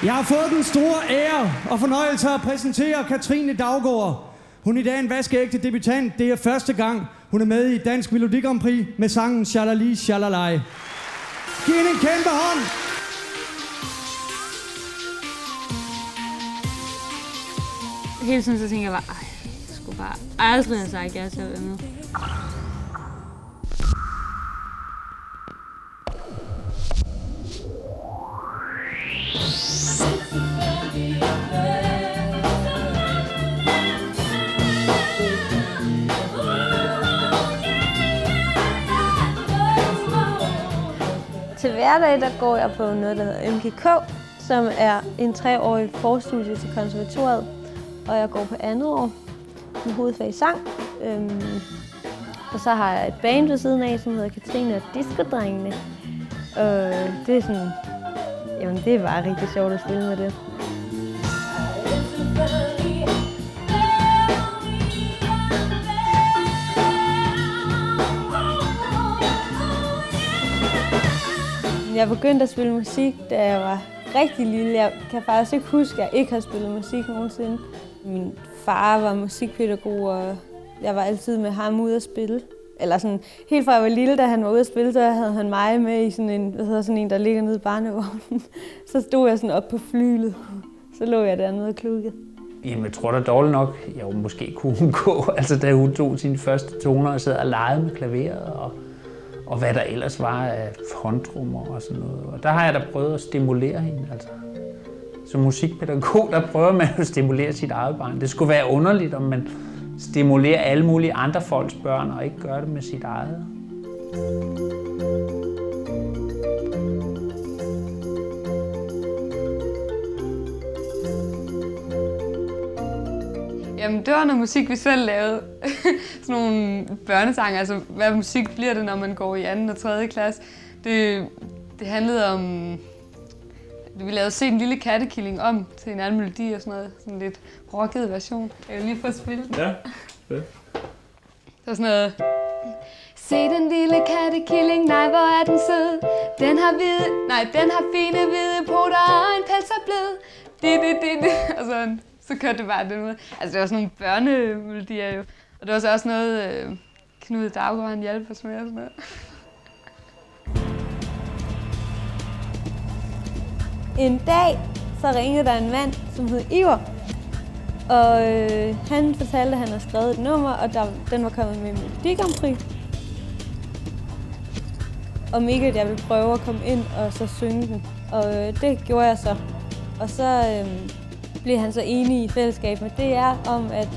Jeg har fået den store ære og fornøjelse at præsentere Katrine Daugaard. Hun er i dag en vaskeægte debutant. Det er første gang, hun er med i Dansk Melodi Grand Prix med sangen Shalali Shalalai. Giv hende en kæmpe hånd. Hele tiden så tænker jeg bare, jeg skulle bare aldrig have sagt ja til at være med. Til hverdag der går jeg på noget, der hedder MGK, som er en 3-årig forstudie til konservatoriet. Og jeg går på andet år med hovedfag i sang. Og så har jeg et band ved siden af, som hedder Katrine og Disco-drengene. Det er sådan, jamen det er bare rigtig sjovt at spille med det. Jeg begyndte at spille musik, da jeg var rigtig lille. Jeg kan faktisk ikke huske, at jeg ikke har spillet musik nogensinde. Min far var musikpædagog, og jeg var altid med ham ude at spille. Eller sådan, helt fra jeg var lille, da han var ude at spille, så havde han mig med i sådan en, der ligger nede i barnevognen. Så stod jeg sådan op på flylet. Så lå jeg dernede og klukkede. Jamen, jeg tror da dårligt nok, jo, måske kunne hun gå, altså da hun tog sine første toner og sad og legede med klaveret, og hvad der ellers var af håndtrummer og sådan noget. Og der har jeg da prøvet at stimulere hende. Altså. Som musikpædagog, der prøver man at stimulere sit eget barn. Det skulle være underligt, om man stimulerer alle mulige andre folks børn, og ikke gør det med sit eget. Jamen, det var noget musik, vi selv lavede. Sådan nogle børnesange, altså hvad musik bliver det, når man går i 2. og 3. klasse. Det handlede om... Vi lavede Se den lille kattekilling om til en anden melodi og sådan noget. Sådan lidt rocket version. Jeg vil lige få spillet den. Ja, fedt. Så sådan noget... Se den lille kattekilling, nej hvor er den sød. Den har fine hvide poter og en pels er blød. Og sådan. Så kørte det bare den måde. Altså det var sådan nogle børnemelodier jo. Og det var så også noget, Knud Daugaard han hjalp os med og sådan noget. En dag så ringede der en mand, som hed Iver. Og han fortalte, at han havde skrevet et nummer, og den var kommet med Melodi Grand Prix. Om ikke, at jeg ville prøve at komme ind og så synge den. Og det gjorde jeg så. Og så blev han så enig i fællesskab med DR om, at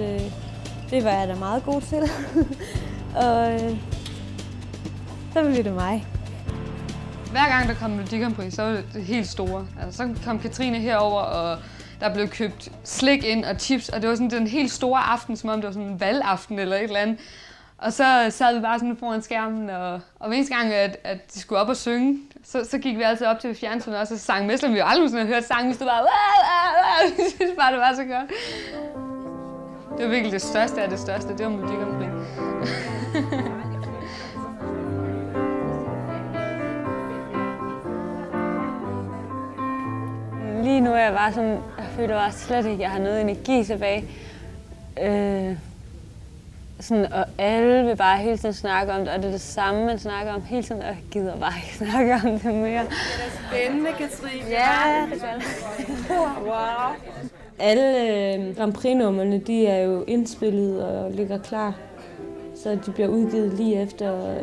det var jeg da meget god til. Og så blev det mig. Hver gang der kom Melodi Grand Prix, så var det helt store. Altså, så kom Katrine herover, og der blev købt slik ind og chips, og det var sådan den helt store aften, som om det var sådan en valgaften eller et eller andet. Og så sad vi bare sådan foran skærmen, og hver eneste gang, at de skulle op og synge, så gik vi altid op til fjernsynet og så sang med, som vi jo aldrig sådan havde hørt sangen. Vi stod bare, jeg synes bare, det var så godt. Det var virkelig det største af det største, det var Melodi Grand Prix. Lige nu er jeg bare sådan, jeg føler bare slet ikke, at jeg har noget energi tilbage. Sådan, og alle vil bare hele tiden snakke om det, og det er det samme, man snakker om hele tiden, og jeg gider bare ikke snakke om det mere. Det er spændende, Katrine. Ja, det gør det. Wow. Alle Grand Prix-nummerne, de er jo indspillet og ligger klar. Så de bliver udgivet lige efter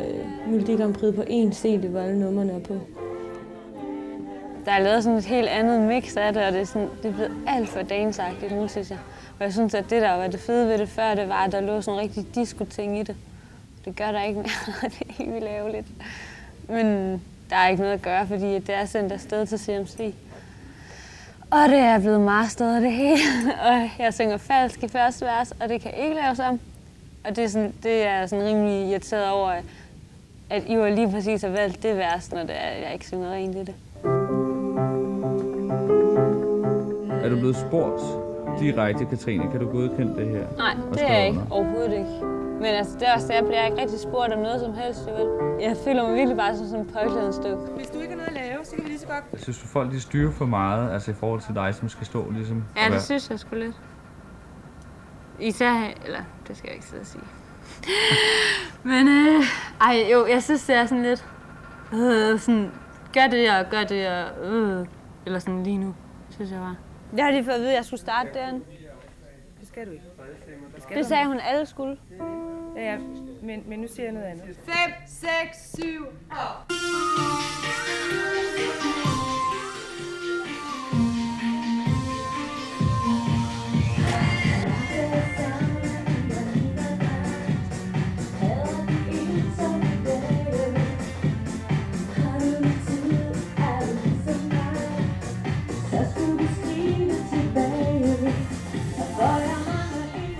Melodi Grand Prix på én CD, hvor alle numrene er på. Der er lavet sådan et helt andet mix af det, og det er blevet alt for dansagtigt nu, synes jeg. Og jeg synes, at det, der var det fede ved det før, det var, at der lå sådan en rigtig disco-ting i det. Det gør der ikke mere, det er helt vildt ærgerligt. Men der er ikke noget at gøre, fordi det er sendt afsted til CMC. Og det er blevet masteret det hele. Og jeg synger falsk i første vers, og det kan ikke laves om. Og det er sådan rimelig irriteret over, at I var lige præcis har valgt det vers, når det er, jeg ikke synger rent i det. Er du blevet spurgt direkte, Katrine? Kan du godkende det her? Nej, det er jeg ikke. Overhovedet ikke. Men altså, det er også det, jeg bliver ikke rigtig spurgt om noget som helst. Vel? Jeg føler mig virkelig bare som sådan en påklædningsstykke. Hvis du ikke har noget at lave, så kan vi lige så godt. Synes du, folk de styrer for meget, altså i forhold til dig, som skal stå ligesom? Ja, det synes jeg sgu lidt. Især, eller det skal jeg ikke sidde og sige. Men jeg synes det er sådan lidt, sådan, gør det og eller sådan lige nu, synes jeg bare. Jeg har lige fået at vide, at jeg skulle starte derinde. Det skal du ikke. Det sagde hun, alle skulle. Ja, men nu siger jeg noget andet. 5, 6, 7, op!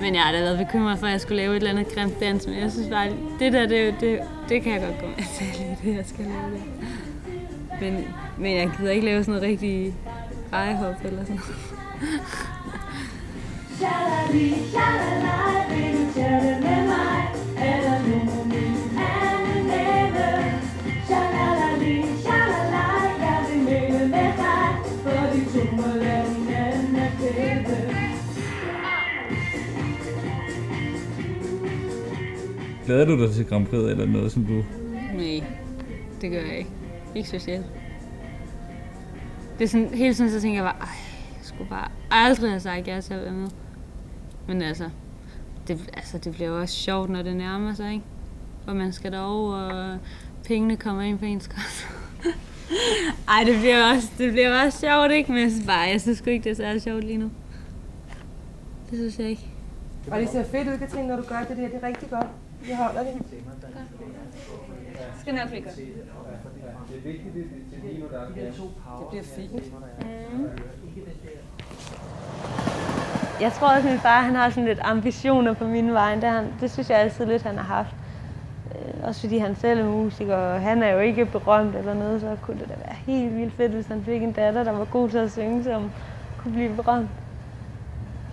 Men jeg har da været bekymret for, at jeg skulle lave et eller andet grimt dans, men jeg synes bare, det der, det kan jeg godt gå med til lige det, jeg skal lave det. Men jeg gider ikke lave sådan noget rigtig rejehop eller sådan noget. Glæder du dig til Grand Prix eller noget, som du... Nej, det gør jeg ikke. Ikke specielt. Det er sådan, hele tiden så tænker jeg bare, jeg skulle bare aldrig have sagt ja til at være med. Men altså, det bliver jo også sjovt, når det nærmer sig, ikke? Og man skal derover, og pengene kommer ind på ens kasse. Ej, det bliver også sjovt, ikke? Men jeg synes sgu ikke, det er særlig sjovt lige nu. Det synes jeg ikke. Og det ser fedt ud, Katrine, når du gør det der. Det er rigtig godt. Jeg holder det. Skal nok blive godt. Det bliver fint. Jeg tror også, at min far han har sådan lidt ambitioner på mine vegne. Det synes jeg altid lidt, han har haft. Også fordi han selv er musiker, og han er jo ikke berømt eller noget, så kunne det da være helt vildt fedt, hvis han fik en datter, der var god til at synge, som kunne blive berømt.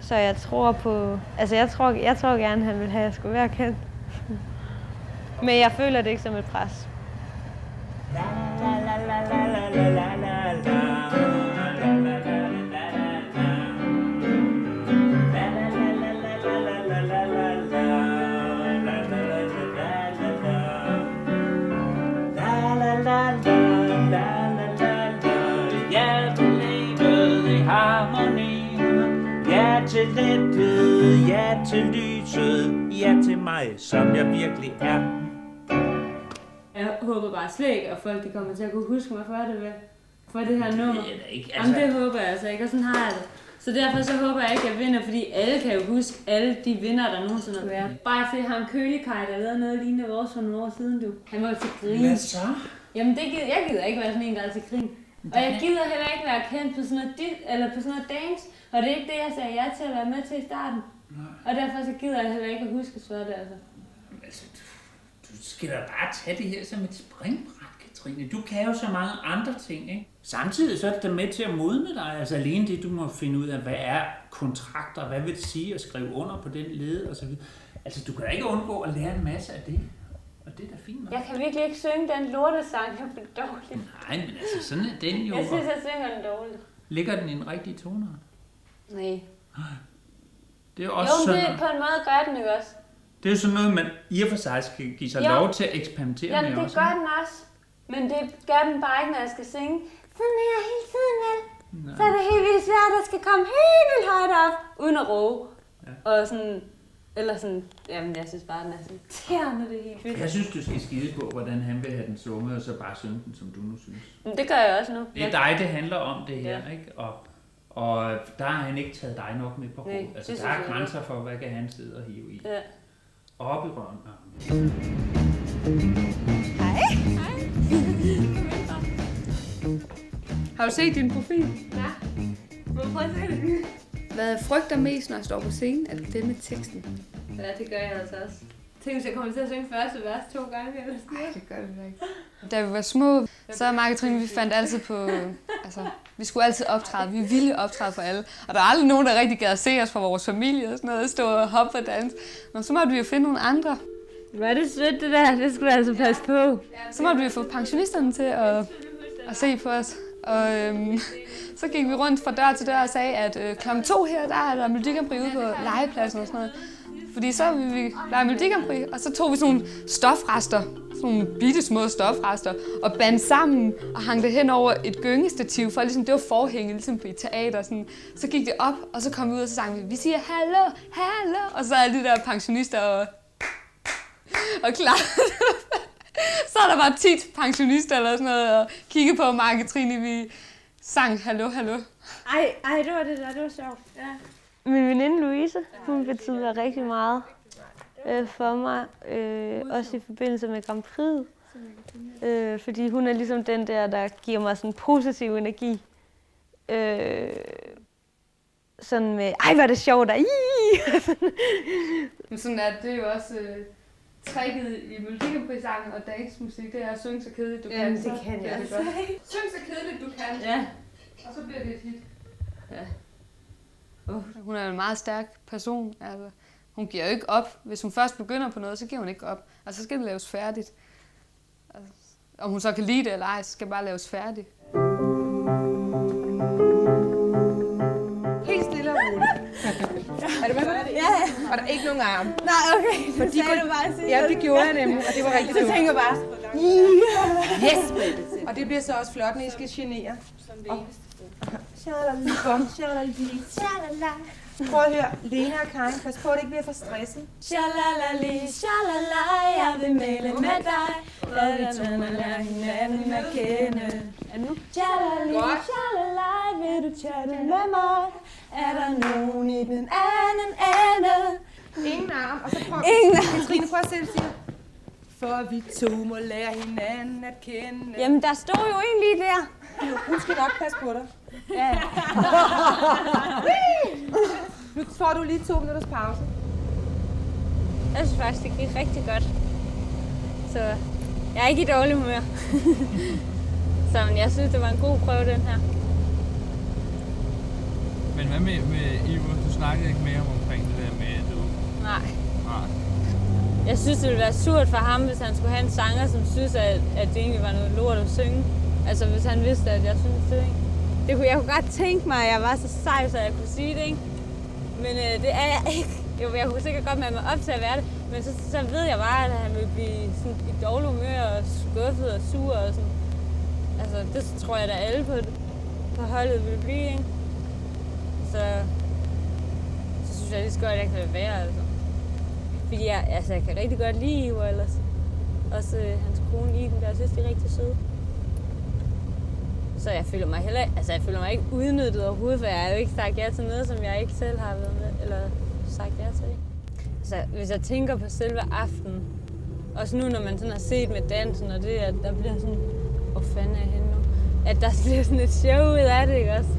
Så jeg tror på... Altså, jeg tror gerne, han vil have, at jeg skulle være kendt. Men jeg føler det ikke som et pres. Ja til lettet, ja til lyset, ja til mig, som jeg virkelig er. Jeg håber bare slet ikke, at folk de kommer til at kunne huske mig for det her nummer. Det er da ikke, Jamen, det håber jeg altså ikke, og sådan har jeg det. Så derfor så håber jeg ikke, at jeg vinder, fordi alle kan jo huske alle de vinder, der nogensinde har været. Bare se ham Kølekaj, der lavede noget lignende vores for nogle år siden, du. Han var jo til grin. Hvad så? Jamen, jeg gider ikke være sådan en, der er til grin. Og jeg gider heller ikke være kendt på sådan noget eller på sådan noget dance. Og det er ikke det, jeg sagde ja til at være med til i starten. Nej. Og derfor så gider jeg heller ikke at huske for det, altså. Altså, du skal da bare tage det her som et springbræt, Katrine. Du kan jo så mange andre ting, ikke? Samtidig så er det med til at modne dig. Altså alene det, du må finde ud af, hvad er kontrakter, hvad vil det sige at skrive under på den led og så videre. Altså, du kan da ikke undgå at lære en masse af det. Og det er da fint nok. Jeg kan virkelig ikke synge den lortesang, jeg bliver dårlig. Nej, men altså, sådan er den jo. Jeg synes, jeg synger den dårligt. Ligger den i en rigtig tonart? Nej. Det er jo også jo, sådan, det på en måde gør den ikke også. det er jo sådan noget, man i og for sig skal give sig lov til at eksperimentere Jamen, med det også. gør den også. Men det gør den bare ikke, når jeg skal synge. Sådan er jeg hele tiden, vel? Så er det helt vildt svært, at skal komme helt vildt højt op, uden at råbe. Ja. Og sådan, eller sådan, jamen jeg synes bare, den er sådan irriterende, det er helt vildt. Jeg synes, du skal skide på, hvordan han vil have den sunget, og så bare synge den, som du nu synes. Men det gør jeg også nu. Det er dig, det handler om det her, ikke? Og der har han ikke taget dig nok med på råd. Altså, der er grænser for, hvad kan han sidde og hive i. Ja. Op i røven. Hej. Har du set din profil? Ja. Må jeg prøve at se det? Hvad frygter mest, når jeg står på scenen? Er det med teksten? Ja, det gør jeg altså også. Tænk, hvis jeg kommer til at synge første vers 2 gange eller sådan noget. Det gør det ikke. Da vi var små, så Mark og Trine, vi fandt altid på... Altså, vi skulle altid optræde. Vi ville optræde for alle. Og der er aldrig nogen, der rigtig gad at se os fra vores familie og sådan noget. Stå og hoppe og danse. Men så måtte vi jo finde nogle andre. Hvor er det sødt, det der. Det skulle du altså passe på. Så måtte vi få pensionisterne til at at se på os. Og så gik vi rundt fra dør til dør og sagde, at klokken 2 her, der er der Melodi Grand Prix ude på legepladsen og sådan noget. Fordi så ville vi lege Melodi Grand Prix, og så tog vi sådan nogle stofrester, sådan nogle bitte små stofrester, og bandt sammen og hang det hen over et gyngestativ, for ligesom, det var forhænget ligesom på et teater. Sådan. Så gik det op, og så kom vi ud, og så sang vi siger hallo, hallo, og så alle de der pensionister og klar. Så er der bare 10 pensionister eller sådan noget, og kiggede på mig og Katrine, vi sang hallo, hallo. Ej, det var det der, det var sjovt. Ja. Min veninde Louise, hun betyder rigtig meget for mig, også i forbindelse med Grand Prix. Fordi hun er ligesom den der giver mig sådan positiv energi. Sådan med, ej hvor er det sjovt, Men sådan er det jo også tricket i Melodi Grand Prix-sangen og dansemusik, det er at synge så kedeligt du kan. Det kan jeg altså. Syng så kedeligt du kan, ja. Og så bliver det et hit. Ja. Hun er en meget stærk person. Altså, hun giver jo ikke op. Hvis hun først begynder på noget, så giver hun ikke op. Altså, så skal det laves færdigt. Altså, om hun så kan lide det eller ej, så skal det bare laves færdigt. Helt stille og roligt. Er det med? Ja. Og der er ikke nogen arm. Nej, okay. Fordi sagde du bare sige. Ja, det gjorde jeg nemlig, og det var rigtig Så tænker jeg bare, yes, baby. Og det bliver så også flot, når I skal genere. Prøv at høre, Lena og Karin, pas på, at det ikke bliver for stresset. Shalalali, shalala, jeg vil male med dig. Lad vi to lære hinanden at kende. Shalali, shalala, vil du chatte med mig? Er der nogen i den anden ende? Ingen arm, og så prøv Katrine, prøv at selv sige. For vi to må lære hinanden at kende. Jamen, der stod jo en lige der. Hun skal nok passe på dig. Ja. Nu får du lige 2 minutters pause. Jeg synes faktisk, det gik rigtig godt. Så jeg er ikke i dårlig humør. Så jeg synes, det var en god prøve, den her. Men hvad med Ivo? Du snakkede ikke mere omkring det der med, at du... Nej. Nej. Jeg synes, det ville være surt for ham, hvis han skulle have en sanger, som synes, at det egentlig var noget lort at synge. Altså, hvis han vidste, at jeg synes det, ikke? Jeg kunne godt tænke mig, at jeg var så sej, så jeg kunne sige det, ikke? Men det er jeg ikke. Jo, jeg kunne sikkert godt med mig op til at være det, men så ved jeg bare, at han ville blive sådan i dårlig humør og skuffet og sur og sådan. Altså, det tror jeg, at alle på holdet ville blive, ikke? Så synes jeg lige så godt, at jeg kan lade være, altså. Fordi jeg kan rigtig godt lide Ivo ellers. Også hans kone Iben, der jeg synes, de er rigtig søde. Så jeg føler mig ikke udnyttet overhovedet, for jeg har jo ikke sagt ja til noget, som jeg ikke selv har været med, eller sagt ja til. Altså, hvis jeg tænker på selve aftenen, også nu, når man sådan har set med dansen, og det, at der bliver sådan, hvor fanden er jeg henne nu? At der bliver sådan et show ud af det, ikke også?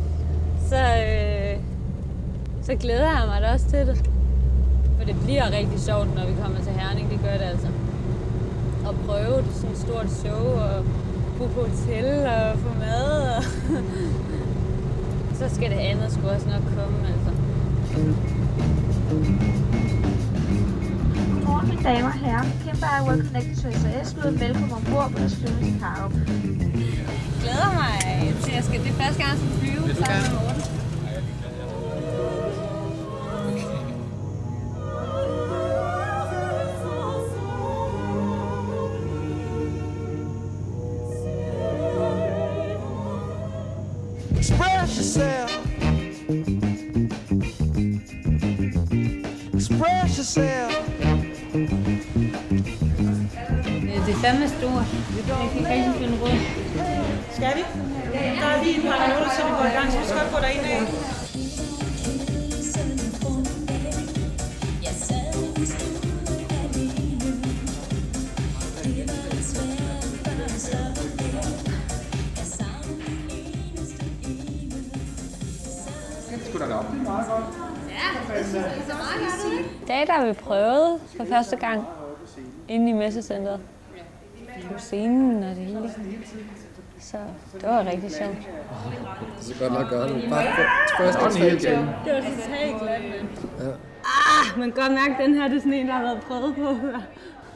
Så glæder jeg mig da også til det. For det bliver rigtig sjovt, når vi kommer til Herning, det gør det altså. At prøve det sådan et stort show, og bo på hotel og få mad, og så skal det andet sgu også nok komme, altså. Godmorgen, mine damer og herrer. Kæmpe er Well Connected to SAS. Velkommen ombord på det skønne Karup. Glæder mig til, at det er første gang, jeg skal flyve sammen med Morten. Express yourself. Express yourself. Det er fandme stort. Jeg kan ikke rigtig finde råd. Skal vi? Der er lige et par minutter, så vi går i gang, så vi skal gå derind af. I dag der har vi prøvet for første gang inde i messecenteret på scenen og det hele. Så det var rigtig sjovt. Det er godt nok gøre det. Bare første Det var totalt glat, mand. Ja. Man kan godt mærke, at den her det er sådan en, der har været prøvet på.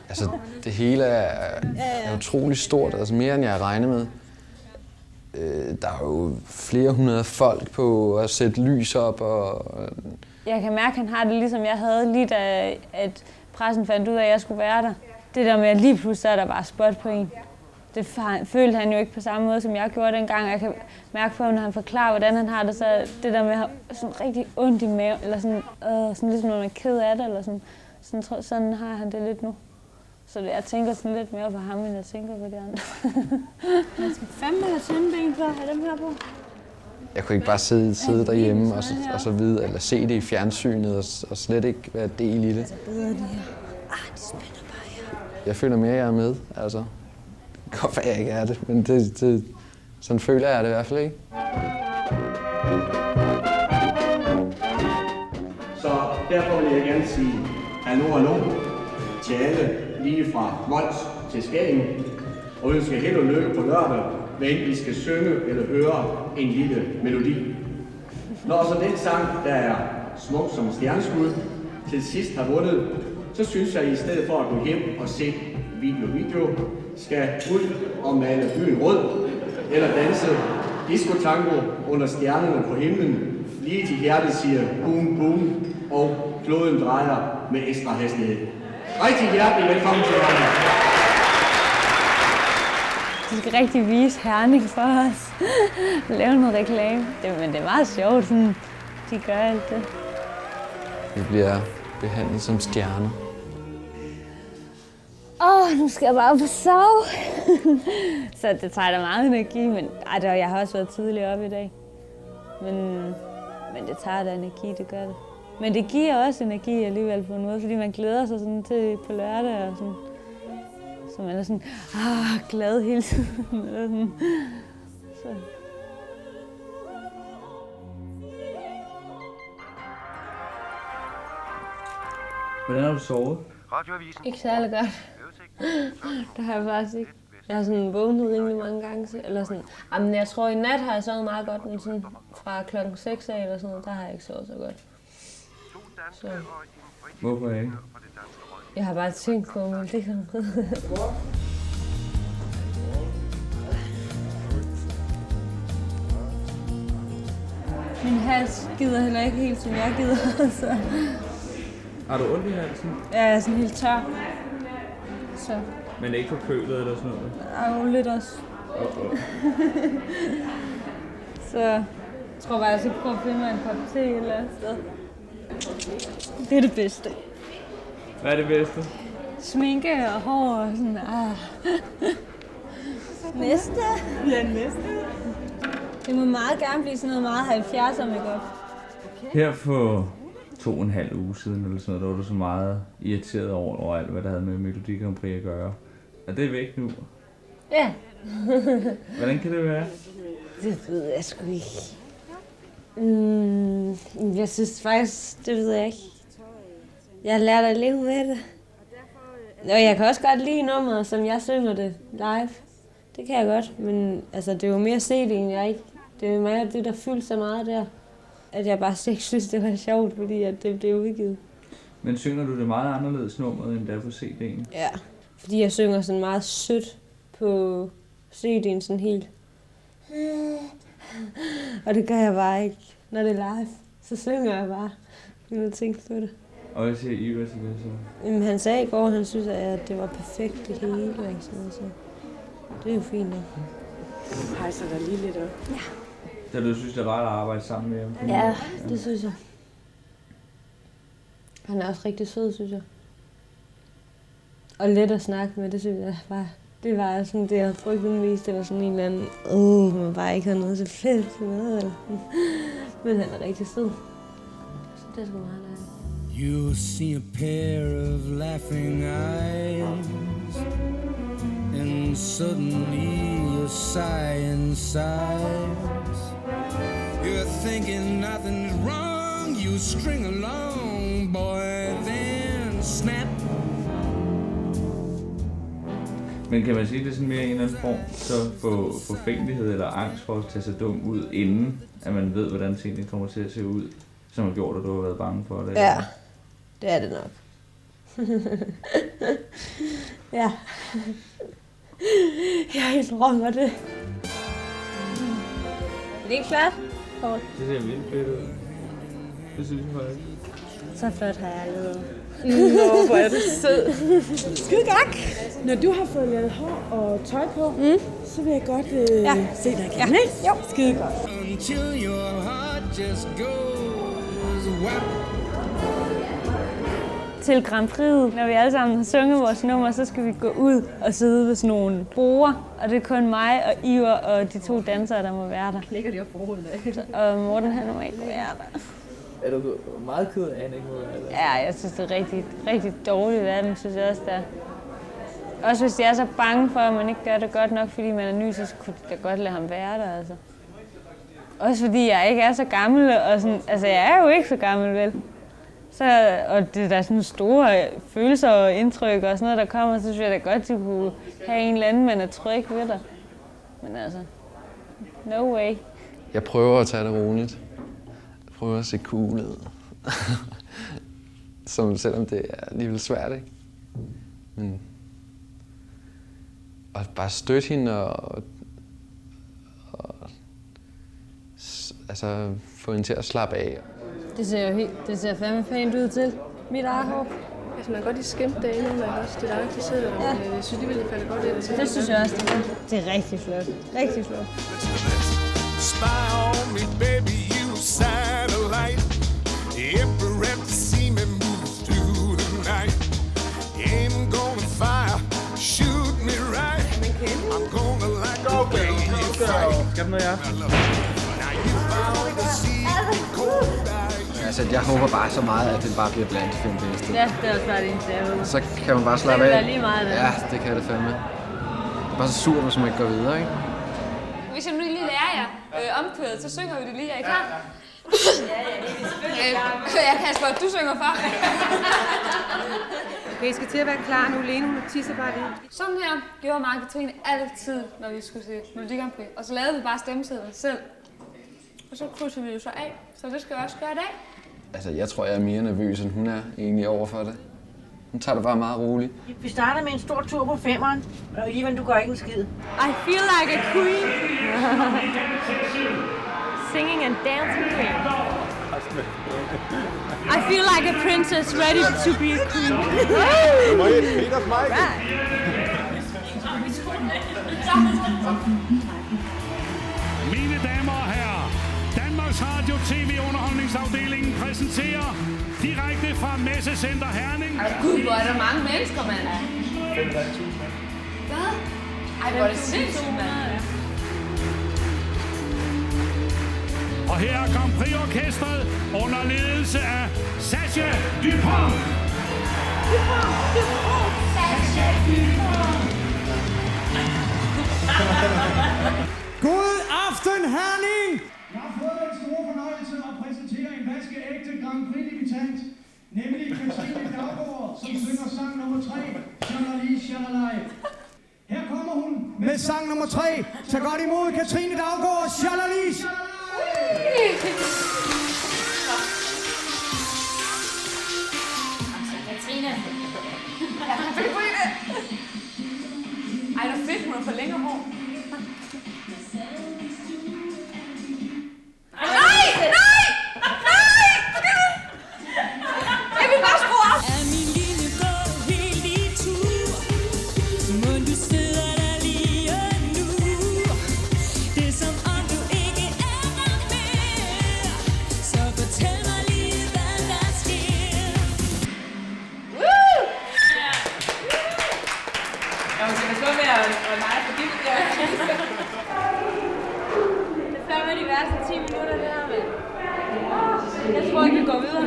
Altså, det hele er utrolig stort, altså mere end jeg regnet med. Der er jo flere hundrede folk på at sætte lys op og... Jeg kan mærke, at han har det ligesom jeg havde, lige da at pressen fandt ud af, at jeg skulle være der. Det der med, at lige pludselig er der bare spot på en. Det følte han jo ikke på samme måde, som jeg gjorde dengang. Jeg kan mærke på ham, når han forklarer, hvordan han har det, så det der med at have sådan rigtig ondt i maven, eller sådan ligesom når man er ked af det, eller sådan har han det lidt nu. Så jeg tænker sådan lidt mere på ham, end jeg tænker på de andre. Man skal fandme have tyndben på at have dem her på. Jeg kunne ikke bare sidde derhjemme og så vide, eller se det i fjernsynet og slet ikke være del i det. De spænder bare her. Jeg føler mere, at jeg er med. Altså, det kan godt være, jeg ikke er det, men sådan føler jeg det i hvert fald ikke. Så derfor vil jeg gerne sige hallo til alle, lige fra Mols til Skagen, og ønsker held og lykke på lørdag, hvad enten I skal synge eller høre en lille melodi. Når så den sang, der er smuk som stjerneskud, til sidst har vundet, så synes jeg, at I stedet for at gå hjem og se video, skal ud og male byen rød, eller danse disco-tango under stjernerne på himlen, lige til hjertet siger boom, boom, og kloden drejer med ekstra hastighed. Rigtig hjertelig velkommen til Herning. De skal rigtig vise Herning for os. Lave noget reklame. Men det er meget sjovt, sådan de gør alt det. Vi bliver behandlet som stjerner. Nu skal jeg bare på sove. Så det tager da meget energi, men jeg har også været tidligere op i dag. Men det tager da energi, det gør det. Men det giver også energi alligevel på en måde, fordi man glæder sig sådan til på lørdag og sådan. Så man er sådan, glad hele tiden. Eller sådan. Så. Hvordan har du sovet? Ikke særlig godt. Det har jeg faktisk ikke. Jeg har sådan vågnet rimelig mange gange. Eller sådan. Jamen, jeg tror, i nat har jeg sovet meget godt, men sådan fra klokken 6 af eller sådan noget, der har jeg ikke sovet så godt. Så. Hvorfor ikke? Jeg har bare tænkt på mig ligesom. Min hals gider heller ikke helt, som jeg gider. Så. Har du ondt i halsen? Ja, jeg er sådan helt tør. Så. Men ikke forkølet eller sådan noget? Ja, jo lidt også. Så jeg tror bare, jeg skal prøve at finde mig en kop te et eller andet sted. Det er det bedste. Hvad er det bedste? Sminke og hår og sådan. Næste? Ja, næste. Det må meget gerne blive sådan noget meget 70'er makeup. Okay. Her for 2,5 uge siden eller sådan noget, der var du så meget irriteret over alt, hvad der havde med Melodi Grand Prix at gøre. Er det væk nu? Ja. Hvordan kan det være? Det ved jeg sgu ikke. Jeg synes faktisk, det ved jeg ikke. Jeg har lært at leve med det. Og jeg kan også godt lide nummeret, som jeg synger det live. Det kan jeg godt, men altså, det er jo mere CD'en, jeg ikke. Det er jo mere det, der fyldte så meget der. At jeg bare ikke synes, det var sjovt, fordi at det blev udgivet. Men synger du det meget anderledes nummeret, end der på CD'en? Ja, fordi jeg synger sådan meget sødt på CD'en, sådan helt. Og det gør jeg bare ikke, når det er live. Så synger jeg bare, uden at tænke på det. Og hvad siger Ivar til det så? Jamen, han sagde i går, han synes, at det var perfekt det hele, og ikke sådan noget, så det er jo fint nok. Du hejser dig lige lidt op. Ja. Så du synes, det er rart at arbejde sammen med ham? Ja, det synes jeg. Han er også rigtig sød, synes jeg. Og let at snakke med, det synes jeg bare. Det var sådan det, jeg havde frygtet mest. Det var sådan en eller anden, man bare ikke havde noget til fælles med. Eller. Men han er rigtig sød. Så det er sgu meget dejligt. You see a pair of laughing eyes, and suddenly you sigh inside. You're thinking nothing's wrong, you string along, boy, then snap. Men kan man sige, det er sådan mere en eller anden form så for forfængelighed eller angst for at tage sig dum ud, inden at man ved, hvordan tingene kommer til at se ud, som har gjort, at du har været bange for det? Ja, det er det nok. Ja. Jeg indrømmer det. Det er ikke flot. Det ser vildt fedt ud. Det synes jeg faktisk. Så flot har jeg lavet. Nå, hvor er du sød. Skide godt. Når du har fået lavet hår og tøj på, så vil jeg godt se dig igen, ikke? Jo, skide godt. Until your heart just goes whap. Til Grand Prix, når vi alle sammen har sunget vores nummer, så skal vi gå ud og sidde ved sådan nogle borde. Og det er kun mig og Iver og de 2 dansere, der må være der. Ligger de op forholdene af? Og Morten han normalt være der. Er du meget ked af, at han ikke må være der? Ja, jeg synes, det er rigtig, rigtig dårligt af dem, synes jeg også, der. Også hvis de er så bange for, at man ikke gør det godt nok, fordi man er ny, så kunne de da godt lade ham være der, altså. Også fordi jeg ikke er så gammel, og sådan, altså jeg er jo ikke så gammel, vel? Så, og det er der sådan store følelser og indtryk og sådan noget, der kommer, så synes jeg da godt, at de kunne have en eller anden, man er tryg ved dig. Men altså, no way. Jeg prøver at tage det roligt. Jeg prøver at se cool ud. Selvom det er alligevel svært, ikke? Men at bare støtte hende og altså få hende til at slappe af. Det ser fandme pænt ud til mit eget hår. Altså, man kan godt lige skimpe det endnu, men også det der ikke sidder. Ja. Jeg synes, det ville falde godt ind til. Det synes jeg også, det er rigtig flot. Rigtig flot. Spy on me, baby, you satellite. Every rep to see me move through the night. Ain't gonna fire, shoot me right. I'm gonna like the way you fight. Skal du noget, ja? Now you found the secret code. Altså, jeg håber bare så meget, at det bare bliver blandt de 5 bedste. Ja, det er også bare det eneste, jeg håber. Så kan man bare slappe af. Det kan være lige meget, det. Ja, det kan det fandme. Det er bare så surt, hvis man ikke går videre, ikke? Hvis jeg nu lige lærer jer omkvædet, så synger vi det lige. Er I klar? Ja, det er vi selvfølgelig. Ja, Kasper, du synger for. Okay, I skal til at være klar nu. Lene, hun tisser bare lige. Sådan her gjorde mig og Katrine altid, når vi skulle se Melodi Grand Prix. Og så lavede vi bare stemmesedlen selv. Og så krydser vi jo så af, så det skal vi også gøre i dag. Altså, jeg tror, jeg er mere nervøs, end hun er egentlig over for det. Hun tager det bare meget roligt. Vi starter med en stor tur på 5'eren, og Ivan, du gør ikke en skid. I feel like a queen. Singing and dancing queen. I feel like a princess ready to be a queen. Mine damer og herrer, Danmarks Radio TV-underholdningsafdelingen præsenterer direkte fra Messecenter Herning. Gud, hvor er der mange mennesker, mand. 5.500. Hvad? Ej, hvor er det sindssygt, mand. Og her er Grand Prix-orkestret under ledelse af Sascha Dupont. Sascha Dupont. God aften, Herning! Jeg har fået den store fornøjelse at præsentere en vaskeægte Grand Prix-debutant, nemlig Katrine Daugaard, som synger sang nummer 3, Shalali Shalalai. Her kommer hun med sang nummer 3. Tag godt imod Katrine Daugaard, Shalali Shalalai! Katrine. Ej, der fedt, hun har for længere hår. Nej! Nej! Nej! Jeg vil bare skrue op! Er min linje gået helt i tur? Må du sidder der lige nu? Det er som om du ikke er der mere. Så fortæl mig lige, hvad der sker. Woo! Jeg må sige, det med at lege for dit der. Det er fandme de værste 10 minutter, det her, mand. Jeg tror ikke, vi går videre.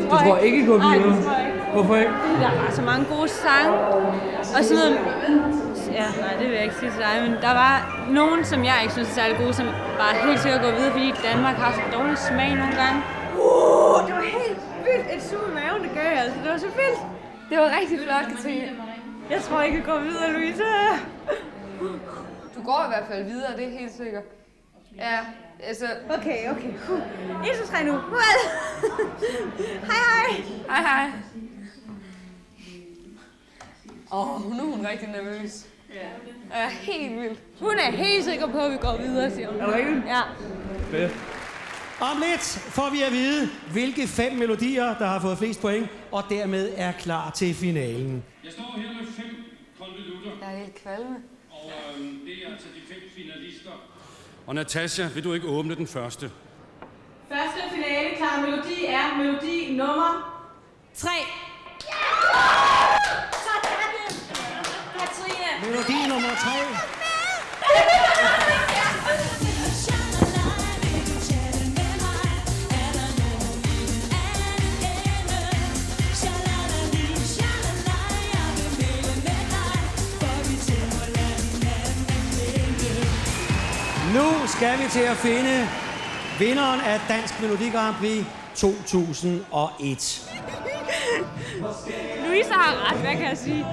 Du tror ikke, I går videre? Nej, det tror jeg ikke. Hvorfor ikke? Der var så mange gode sange. Og sådan noget... Ja, nej, det vil jeg ikke sige til dig, men der var nogen, som jeg ikke synes er særlig gode, som bare helt sikkert går videre, fordi Danmark har så dårlig smag nogle gange. Det var helt vildt. Et sug i maven, det gør jeg altså. Det var så vildt. Det var rigtig flot, Katrine. Jeg tror ikke, vi går videre, Louise. Du går i hvert fald videre, det er helt sikkert. Ja, altså... Okay. 1, 2, 3 nu. Well. Hej. Hej. Nu er hun rigtig nervøs. Ja. Helt vildt. Hun er helt sikker på, at vi går videre, siger hun. Er det rigtigt? Ja. Fedt. Om lidt får vi at vide, hvilke 5 melodier, der har fået flest point, og dermed er klar til finalen. Jeg står her med 5 konvolutter. Jeg er helt kvalme. Og det er altså de 5 finalister. Og Natasha, vil du ikke åbne den første? Første finale klar melodi er melodi nummer 3. Sådan det. Katrine. Melodi nummer 3. Nu skal vi til at finde vinderen af Dansk Melodi Grand Prix 2001. Louise har ret, hvad kan jeg sige?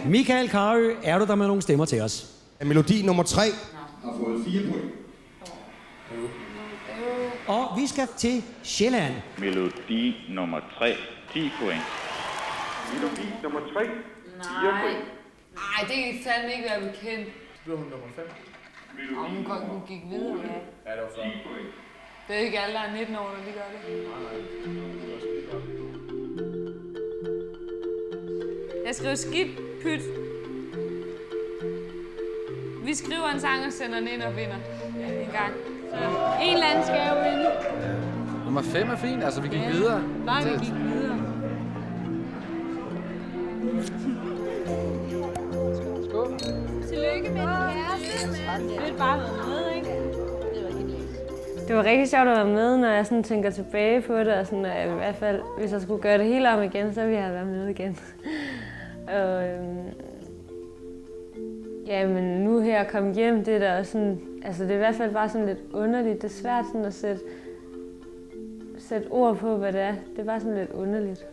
Michael Karø, er du der med nogle stemmer til os? Melodi nummer 3 har fået 4 point. Og vi skal til Sjælland. Melodi nummer 3, 10 point. Melodi nummer 3, 4 point. Nej, det kan fandme ikke være bekendt. Blev hun nummer 5? Og hun gik videre. Ja, det var 4 point. Det er ikke alle, der er 19 år, der lige gør det. Jeg skriver skidt pyt. Vi skriver en sang og sender den ind og vinder en gang. Så en eller anden skal jo vinde. Nummer 5 er fint, altså vi gik videre. Nej, vi gik videre. Skål. Tillykke med din kæreste. Det er bare været med, ikke? Det var rigtig sjovt at være med, når jeg sådan tænker tilbage på det, og sådan, at i hvert fald, hvis jeg skulle gøre det hele om igen, så ville jeg være med igen. Og ja, men nu her at komme hjem, det er da også sådan, altså det er i hvert fald bare sådan lidt underligt. Det er svært sådan at sætte ord på, hvad det er. Det er bare sådan lidt underligt.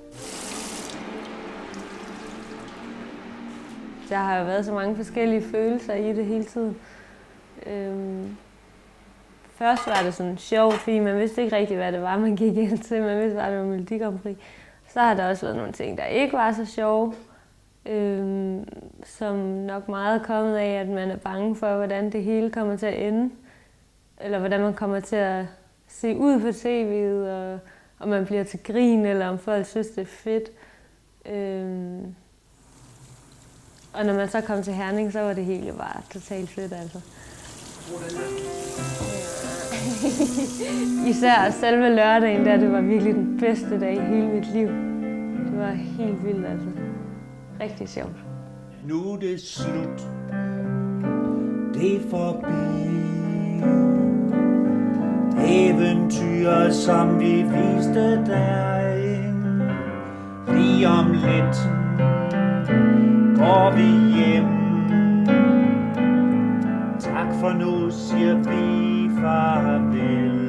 Der har jo været så mange forskellige følelser i det hele tiden. Først var det sådan sjovt, fordi man vidste ikke rigtig, hvad det var, man gik ind til. Man vidste bare, det var Melodi Grand Prix. Så har der også været nogle ting, der ikke var så sjove. Som nok meget er kommet af, at man er bange for, hvordan det hele kommer til at ende. Eller hvordan man kommer til at se ud på tv'et, og om man bliver til grin, eller om folk synes, det er fedt. Og når man så kom til Herning, så var det hele bare totalt fedt, altså. Især selve lørdagen der, det var virkelig den bedste dag i hele mit liv. Det var helt vildt, altså. Rigtig sjovt. Nu er det slut. Det er forbi. Eventyr, som vi viste dig. Lige om lidt går vi hjem. Tak for nu, siger vi farvel.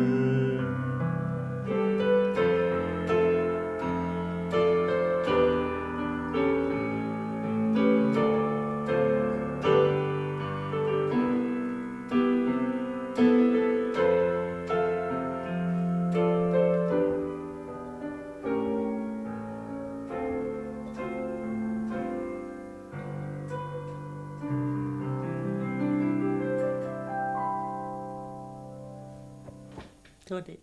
Det var det.